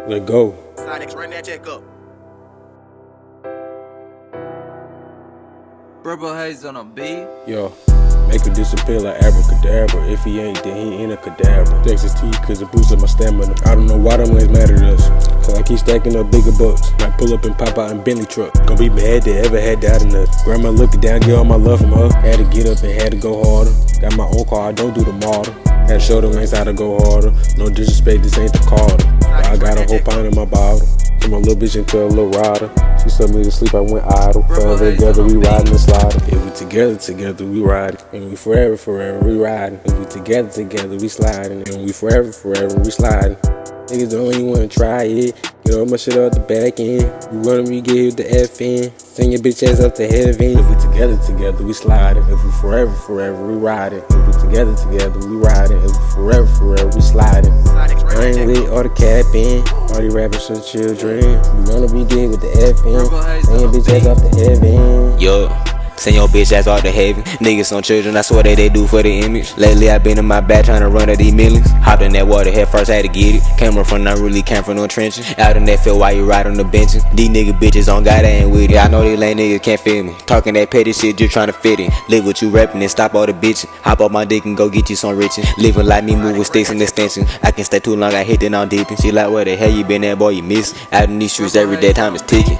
Let go. Sonics, run that check up. Purple haze on a beat. Yo, make him disappear like abracadabra. If he ain't, then he in a cadaver. Texas T, cause it boosted my stamina. I don't know why them lanes matter to us. Cause I keep stacking up bigger bucks. Might pull up and pop out in Bentley truck. Gonna be mad they ever had doubt in us. Grandma looking down, get all my love from her. Had to get up and had to go harder. Got my own car, I don't do the martyr. Had to show them lanes how to go harder. No disrespect, this ain't the Carter. But I got a whole pint in my bottle. Turn my little bitch into a little rider. She sent me to sleep, I went idle. Forever together, we riding the slider. If we together, we riding. And we forever, we riding. If we together, we sliding. And we forever, we sliding. Niggas don't even wanna try it. Get all my shit out the back end. You wanna me get hit the FN. Send your bitch ass up to heaven. If we together, we sliding. If we forever, we riding. If we together, we riding. If we forever, we sliding. I ain't lit all the capping. All these rappers some children. You wanna be dead with the FN. Send your bitch ass up to heaven. Yo, send your bitch ass out to heaven. Niggas some children, I swear that they do for the image. Lately I been in my back trying to run at these millions. Hopped in that water head first, had to get it. Camera from not really came from no trenches. Out in that field while you ride on the benches. These nigga bitches on God, I ain't with it. I know these lame niggas can't feel me. Talking that petty shit, just trying to fit in. Live what you rapping and stop all the bitching. Hop up my dick and go get you some riches. Living like me, move with sticks and extensions. I can stay too long, I hit then I'm deepin'. She like, where the hell you been at, boy, you miss. Out in these streets every day, time is ticking.